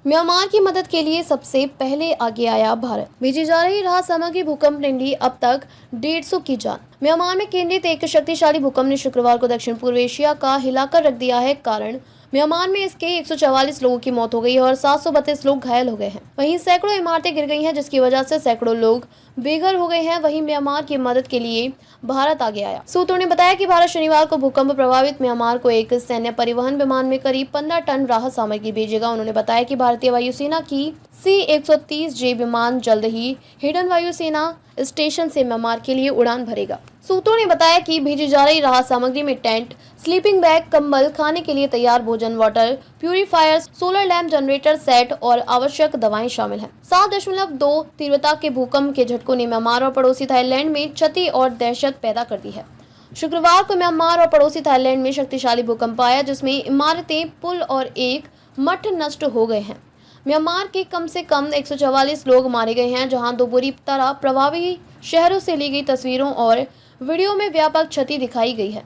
Myanmar की मदद के लिए सबसे पहले आगे आया भारत। भेजी जा रही राहत सामग्री। भूकंप ने ली अब तक 150 की जान। म्यांमार में केंद्रित एक शक्तिशाली भूकंप ने शुक्रवार को दक्षिण पूर्व एशिया का हिलाकर रख दिया है। कारण म्यांमार में इसके 144 लोगों की मौत हो गई है और 732 लोग घायल हो गए हैं। वहीं सैकड़ों इमारतें गिर गई हैं, जिसकी वजह से सैकड़ों लोग बेघर हो गए हैं। वहीं म्यांमार की मदद के लिए भारत आगे आया। सूत्रों ने बताया कि भारत शनिवार को भूकंप प्रभावित म्यांमार को एक सैन्य परिवहन विमान में करीब 15 टन राहत सामग्री भेजेगा। उन्होंने बताया कि भारतीय वायुसेना की C-130J विमान जल्द ही हिडन वायुसेना स्टेशन से म्यांमार के लिए उड़ान भरेगा। सूत्रों ने बताया कि भेजी जा रही राहत सामग्री में टेंट, स्लीपिंग बैग, कंबल, खाने के लिए तैयार भोजन, water purifier, solar lamp, generator set और आवश्यक दवाएं शामिल हैं। 7.2 तीव्रता के भूकंप के झटकों ने म्यांमार और पड़ोसी थाईलैंड में क्षति और दहशत पैदा कर दी है। शुक्रवार को म्यांमार और पड़ोसी थाईलैंड में शक्तिशाली भूकंप आया, जिसमें इमारतें, पुल और एक मठ नष्ट हो गए हैं। म्यांमार के कम से कम 144 लोग मारे गए हैं, जहां दो बुरी तरह प्रभावित शहरों से ली गई तस्वीरों और वीडियो में व्यापक क्षति दिखाई गई है।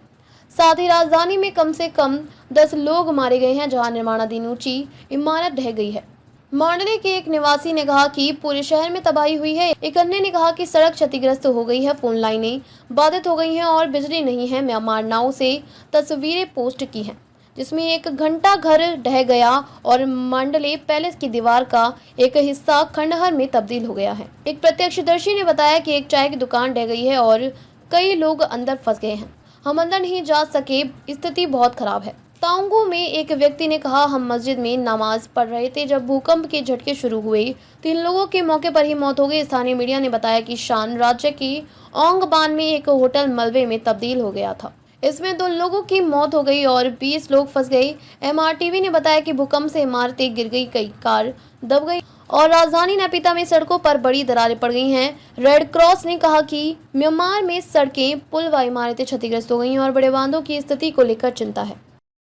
साथ ही राजधानी में कम से कम 10 लोग मारे गए हैं, जहां निर्माणाधीन ऊंची इमारत ढह गई है। मांडले के एक निवासी ने कहा कि पूरे शहर में तबाही हुई है। एक अन्य ने कहा कि सड़क क्षतिग्रस्त हो गई है, फोन लाइनें बाधित हो गई हैं और बिजली नहीं है। म्यांमार नाउ से तस्वीरें पोस्ट की हैं, जिसमें एक घंटा घर ढह गया और मांडले पैलेस की दीवार का एक हिस्सा खंडहर में तब्दील हो गया है। एक प्रत्यक्षदर्शी ने बताया कि एक चाय की दुकान ढह गई है और कई लोग अंदर फंस गए हैं। हम अंदर नहीं जा सके, स्थिति बहुत खराब है। तांगू में एक व्यक्ति ने कहा, हम मस्जिद में नमाज पढ़ रहे थे जब भूकंप के झटके शुरू हुए। 3 लोगों की मौके पर ही मौत हो गई। स्थानीय मीडिया ने बताया कि शान राज्य की ओंगबान में एक होटल मलबे में तब्दील हो गया था। इसमें 2 लोगों की मौत हो गई और 20 लोग फंस गए। MRTV ने बताया कि भूकंप से इमारतें गिर गई, कई कार दब गई और राजधानी नैपिता में सड़कों पर बड़ी दरारें पड़ गई हैं। रेड क्रॉस ने कहा कि म्यांमार में सड़कें, पुल व इमारतें क्षतिग्रस्त हो गई हैं और बड़े बांधों की स्थिति को लेकर चिंता है।